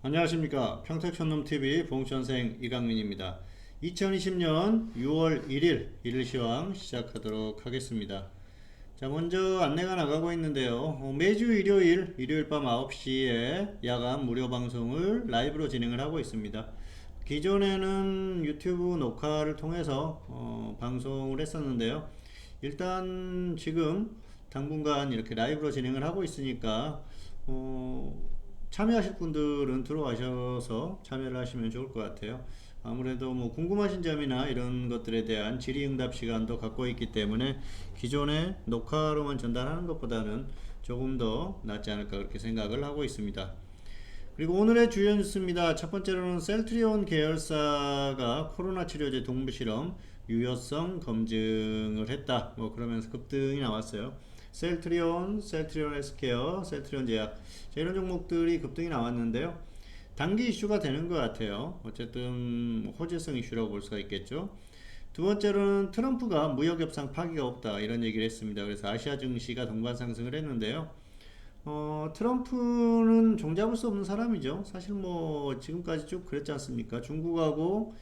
안녕하십니까. 평택촌놈TV 봉천생 이강민입니다. 2020년 6월 1일 일일시황 시작하도록 하겠습니다. 자, 먼저 안내가 나가고 있는데요. 매주 일요일 밤 9시에 야간 무료 방송을 라이브로 진행을 하고 있습니다. 기존에는 유튜브 녹화를 통해서 방송을 했었는데요. 일단 지금 당분간 이렇게 라이브로 진행을 하고 있으니까 참여하실 분들은 들어가셔서 참여를 하시면 좋을 것 같아요. 아무래도 뭐 궁금하신 점이나 이런 것들에 대한 질의응답 시간도 갖고 있기 때문에 기존의 녹화로만 전달하는 것보다는 조금 더 낫지 않을까 그렇게 생각을 하고 있습니다. 그리고 오늘의 주요 뉴스입니다. 첫 번째로는 셀트리온 계열사가 코로나 치료제 동부실험 유효성 검증을 했다. 뭐 그러면서 급등이 나왔어요. 셀트리온 헬스케어, 셀트리온 제약, 자, 이런 종목들이 급등이 나왔는데요. 단기 이슈가 되는 것 같아요. 어쨌든 호재성 이슈라고 볼 수가 있겠죠. 두 번째로는 트럼프가 무역 협상 파기가 없다 이런 얘기를 했습니다. 그래서 아시아 증시가 동반 상승을 했는데요. 트럼프는 종잡을 수 없는 사람이죠. 사실 뭐 지금까지 쭉 그랬지 않습니까? 중국하고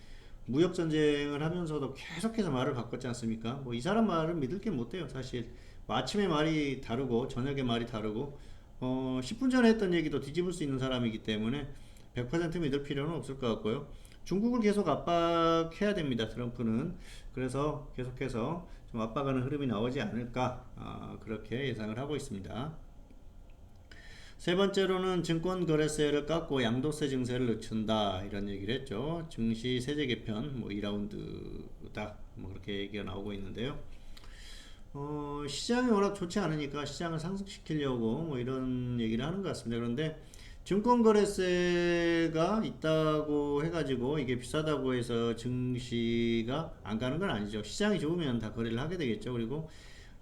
무역 전쟁을 하면서도 계속해서 말을 바꿨지 않습니까? 뭐 이 사람 말은 믿을 게 못 돼요, 사실. 뭐 아침에 말이 다르고 저녁에 말이 다르고 10분 전에 했던 얘기도 뒤집을 수 있는 사람이기 때문에 100% 믿을 필요는 없을 것 같고요. 중국을 계속 압박해야 됩니다, 트럼프는. 그래서 계속해서 좀 압박하는 흐름이 나오지 않을까, 그렇게 예상을 하고 있습니다. 세 번째로는 증권거래세를 깎고 양도세 증세를 늦춘다 이런 얘기를 했죠. 증시 세제 개편 뭐 2라운드다 뭐 그렇게 얘기가 나오고 있는데요. 시장이 워낙 좋지 않으니까 시장을 상승시키려고 뭐 이런 얘기를 하는 것 같습니다. 그런데 증권거래세가 있다고 해가지고 이게 비싸다고 해서 증시가 안 가는 건 아니죠. 시장이 좋으면 다 거래를 하게 되겠죠. 그리고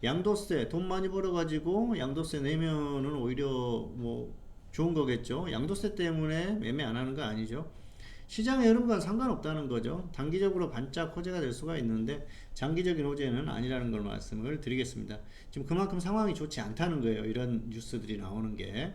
양도세 돈 많이 벌어가지고 양도세 내면은 오히려 뭐 좋은 거겠죠. 양도세 때문에 매매 안 하는 거 아니죠. 시장의 흐름과 상관없다는 거죠. 단기적으로 반짝 호재가 될 수가 있는데 장기적인 호재는 아니라는 걸 말씀을 드리겠습니다. 지금 그만큼 상황이 좋지 않다는 거예요. 이런 뉴스들이 나오는 게.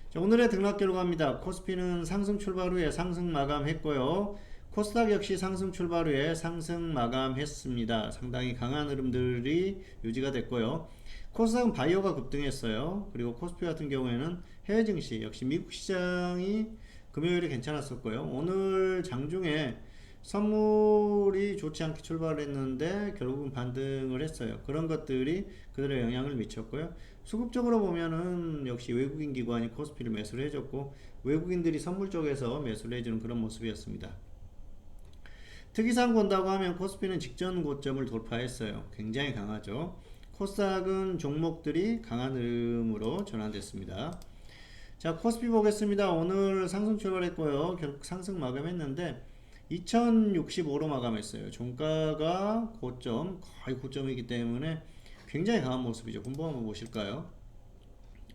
자, 오늘의 등락 결과입니다. 코스피는 상승 출발 후에 상승 마감했고요. 코스닥 역시 상승 출발 후에 상승 마감했습니다. 상당히 강한 흐름들이 유지가 됐고요. 코스닥은 바이오가 급등했어요. 그리고 코스피 같은 경우에는 해외 증시 역시 미국 시장이 금요일에 괜찮았었고요. 오늘 장중에 선물이 좋지 않게 출발했는데 결국은 반등을 했어요. 그런 것들이 그들의 영향을 미쳤고요. 수급적으로 보면은 역시 외국인 기관이 코스피를 매수를 해줬고 외국인들이 선물 쪽에서 매수를 해주는 그런 모습이었습니다. 특이사항 본다고 하면 코스피는 직전 고점을 돌파했어요. 굉장히 강하죠. 코스닥은 종목들이 강한 흐름으로 전환됐습니다. 자, 코스피 보겠습니다. 오늘 상승 출발했고요. 결국 상승 마감했는데 2065로 마감했어요. 종가가 고점, 거의 고점이기 때문에 굉장히 강한 모습이죠. 분봉 한번 보실까요?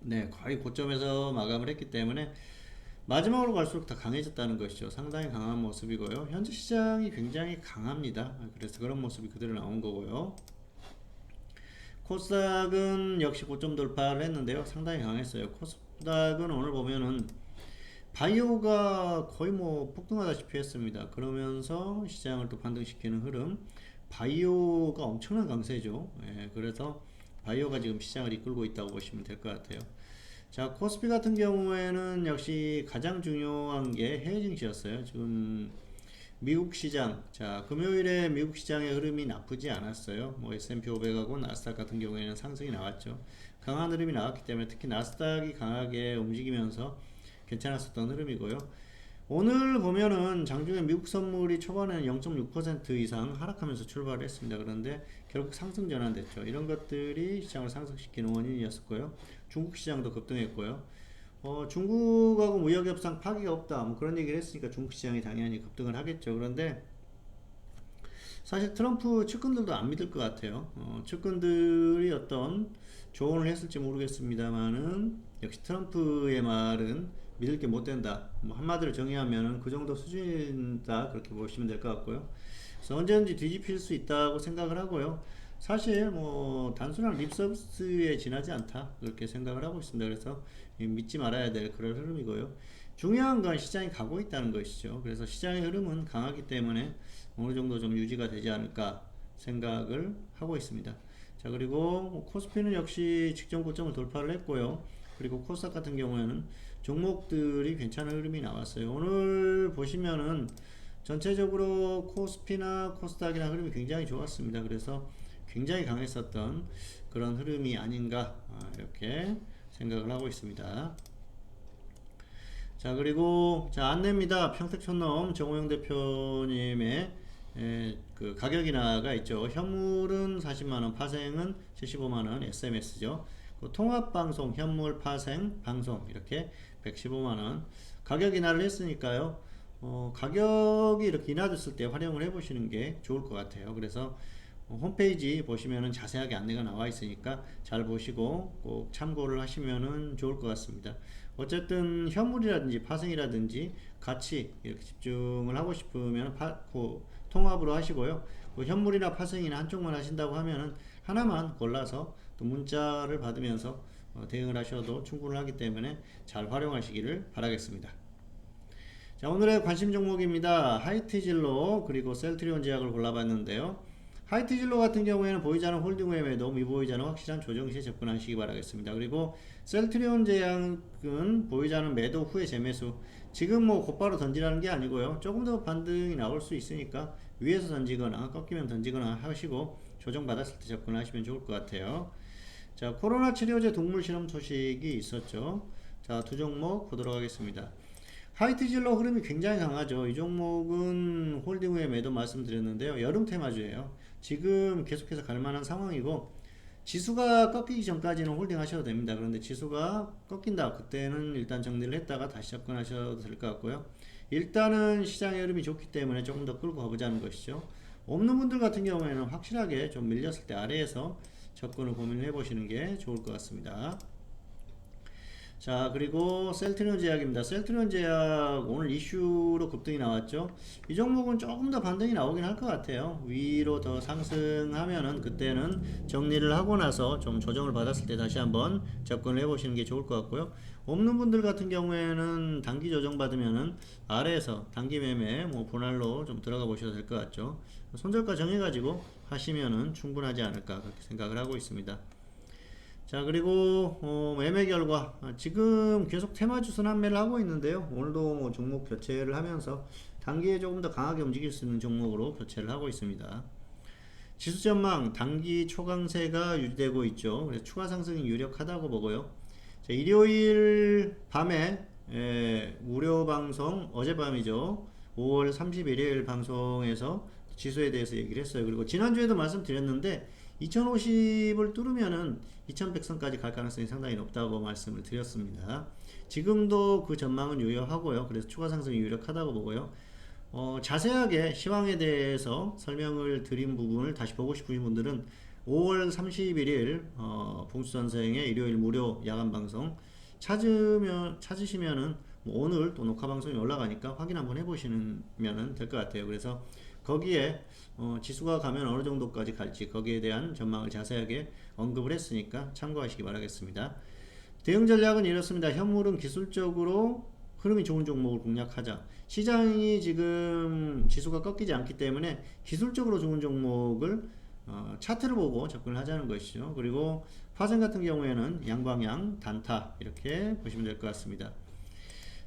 네, 거의 고점에서 마감을 했기 때문에 마지막으로 갈수록 더 강해졌다는 것이죠. 상당히 강한 모습이고요. 현재 시장이 굉장히 강합니다. 그래서 그런 모습이 그대로 나온 거고요. 코스닥은 역시 고점 돌파를 했는데요. 상당히 강했어요. 코스닥은 오늘 보면은 바이오가 거의 뭐 폭등하다시피 했습니다. 그러면서 시장을 또 반등시키는 흐름. 바이오가 엄청난 강세죠. 예, 그래서 바이오가 지금 시장을 이끌고 있다고 보시면 될 것 같아요. 자, 코스피 같은 경우에는 역시 가장 중요한 게 해외 증시였어요. 지금 미국 시장, 자, 금요일에 미국 시장의 흐름이 나쁘지 않았어요. 뭐 S&P 500하고 나스닥 같은 경우에는 상승이 나왔죠. 강한 흐름이 나왔기 때문에 특히 나스닥이 강하게 움직이면서 괜찮았었던 흐름이고요. 오늘 보면은 장중에 미국 선물이 초반에는 0.6% 이상 하락하면서 출발을 했습니다. 그런데 결국 상승 전환됐죠. 이런 것들이 시장을 상승시키는 원인이었고요. 중국 시장도 급등했고요. 중국하고 무역협상 파기가 없다 뭐 그런 얘기를 했으니까 중국 시장이 당연히 급등을 하겠죠. 그런데 사실 트럼프 측근들도 안 믿을 것 같아요. 측근들이 어떤 조언을 했을지 모르겠습니다만은 역시 트럼프의 말은 믿을 게 못 된다. 뭐 한마디로 정의하면은 그 정도 수준이다 그렇게 보시면 될 것 같고요. 그래서 언제든지 뒤집힐 수 있다고 생각을 하고요. 사실 뭐 단순한 립서비스에 지나지 않다 그렇게 생각을 하고 있습니다. 그래서 믿지 말아야 될 그런 흐름이고요. 중요한 건 시장이 가고 있다는 것이죠. 그래서 시장의 흐름은 강하기 때문에 어느 정도 좀 유지가 되지 않을까 생각을 하고 있습니다. 자, 그리고 코스피는 역시 직전 고점을 돌파를 했고요. 그리고 코스닥 같은 경우에는 종목들이 괜찮은 흐름이 나왔어요. 오늘 보시면은 전체적으로 코스피나 코스닥이나 흐름이 굉장히 좋았습니다. 그래서 굉장히 강했었던 그런 흐름이 아닌가 이렇게 생각을 하고 있습니다. 자, 그리고 자, 안내입니다. 평택촌놈 정호영 대표님의 그 가격 인하가 있죠. 현물은 40만원, 파생은 75만원, SMS죠. 그 통합방송, 현물, 파생, 방송 이렇게 115만원 가격 인하를 했으니까요. 가격이 이렇게 인하됐을 때 활용을 해보시는 게 좋을 것 같아요. 그래서 홈페이지 보시면은 자세하게 안내가 나와 있으니까 잘 보시고 꼭 참고를 하시면은 좋을 것 같습니다. 어쨌든 현물이라든지 파생이라든지 같이 이렇게 집중을 하고 싶으면 통합으로 하시고요. 현물이나 파생이나 한쪽만 하신다고 하면은 하나만 골라서 또 문자를 받으면서 대응을 하셔도 충분하기 때문에 잘 활용하시기를 바라겠습니다. 자, 오늘의 관심 종목입니다. 하이티진로 그리고 셀트리온 제약을 골라봤는데요. 하이티진로 같은 경우에는 보이지 않는 홀딩 후의 매도, 미보이지 않는 확실한 조정 시에 접근하시기 바라겠습니다. 그리고 셀트리온 제약은 보이지 않는 매도 후의 재매수. 지금 뭐 곧바로 던지라는 게 아니고요. 조금 더 반등이 나올 수 있으니까 위에서 던지거나 꺾이면 던지거나 하시고 조정 받았을 때 접근하시면 좋을 것 같아요. 자, 코로나 치료제 동물 실험 소식이 있었죠. 자, 두 종목 보도록 하겠습니다. 하이티질러 흐름이 굉장히 강하죠. 이 종목은 홀딩 후에 매도 말씀드렸는데요. 여름 테마주예요. 지금 계속해서 갈만한 상황이고 지수가 꺾이기 전까지는 홀딩 하셔도 됩니다. 그런데 지수가 꺾인다. 그때는 일단 정리를 했다가 다시 접근하셔도 될 것 같고요. 일단은 시장의 흐름이 좋기 때문에 조금 더 끌고 가보자는 것이죠. 없는 분들 같은 경우에는 확실하게 좀 밀렸을 때 아래에서 접근을 고민해 보시는 게 좋을 것 같습니다. 자, 그리고 셀트리온 제약입니다. 셀트리온 제약 오늘 이슈로 급등이 나왔죠. 이 종목은 조금 더 반등이 나오긴 할 것 같아요. 위로 더 상승하면은 그때는 정리를 하고 나서 좀 조정을 받았을 때 다시 한번 접근을 해보시는 게 좋을 것 같고요. 없는 분들 같은 경우에는 단기 조정 받으면은 아래에서 단기 매매 뭐 분할로 좀 들어가 보셔도 될 것 같죠. 손절가 정해가지고 하시면은 충분하지 않을까 그렇게 생각을 하고 있습니다. 자, 그리고 매매 결과 지금 계속 테마주 순환매를 하고 있는데요. 오늘도 종목 교체를 하면서 단기에 조금 더 강하게 움직일 수 있는 종목으로 교체를 하고 있습니다. 지수 전망 단기 초강세가 유지되고 있죠. 그래서 추가 상승이 유력하다고 보고요. 자, 일요일 밤에 무료 방송 어젯밤이죠. 5월 31일 방송에서 지수에 대해서 얘기를 했어요. 그리고 지난주에도 말씀드렸는데 2050을 뚫으면은 2100선까지 갈 가능성이 상당히 높다고 말씀을 드렸습니다. 지금도 그 전망은 유효하고요. 그래서 추가 상승이 유력하다고 보고요. 자세하게 시황에 대해서 설명을 드린 부분을 다시 보고 싶으신 분들은 5월 31일 봉수 선생의 일요일 무료 야간 방송 찾으시면은 뭐 오늘 또 녹화 방송이 올라가니까 확인 한번 해보시면 될 것 같아요. 그래서 거기에 지수가 가면 어느 정도까지 갈지 거기에 대한 전망을 자세하게 언급을 했으니까 참고하시기 바라겠습니다. 대응 전략은 이렇습니다. 현물은 기술적으로 흐름이 좋은 종목을 공략하자. 시장이 지금 지수가 꺾이지 않기 때문에 기술적으로 좋은 종목을 차트를 보고 접근을 하자는 것이죠. 그리고 파생 같은 경우에는 양방향 단타 이렇게 보시면 될 것 같습니다.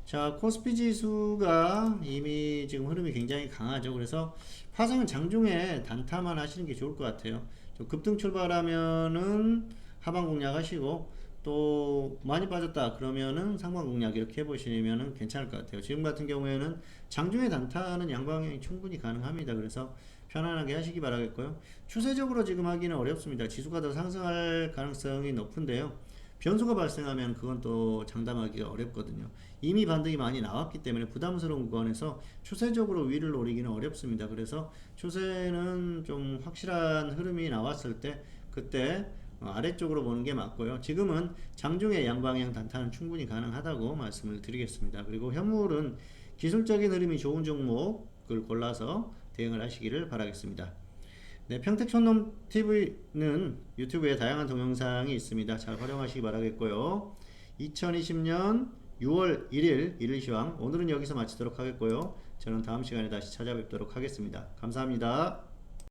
자, 코스피 지수가 이미 지금 흐름이 굉장히 강하죠. 그래서 파생은 장중에 단타만 하시는 게 좋을 것 같아요. 좀 급등 출발하면은 하방 공략 하시고 또 많이 빠졌다 그러면은 상방 공략 이렇게 해보시면은 괜찮을 것 같아요. 지금 같은 경우에는 장중에 단타는 양방향이 충분히 가능합니다. 그래서 편안하게 하시기 바라겠고요. 추세적으로 지금 하기는 어렵습니다. 지수가 더 상승할 가능성이 높은데요. 변수가 발생하면 그건 또 장담하기가 어렵거든요. 이미 반등이 많이 나왔기 때문에 부담스러운 구간에서 추세적으로 위를 노리기는 어렵습니다. 그래서 추세는 좀 확실한 흐름이 나왔을 때 그때 아래쪽으로 보는 게 맞고요. 지금은 장중에 양방향 단타는 충분히 가능하다고 말씀을 드리겠습니다. 그리고 현물은 기술적인 흐름이 좋은 종목을 골라서 대응을 하시기를 바라겠습니다. 네, 평택촌놈 TV는 유튜브에 다양한 동영상이 있습니다. 잘 활용하시기 바라겠고요. 2020년 6월 1일 일일 시황 오늘은 여기서 마치도록 하겠고요. 저는 다음 시간에 다시 찾아뵙도록 하겠습니다. 감사합니다.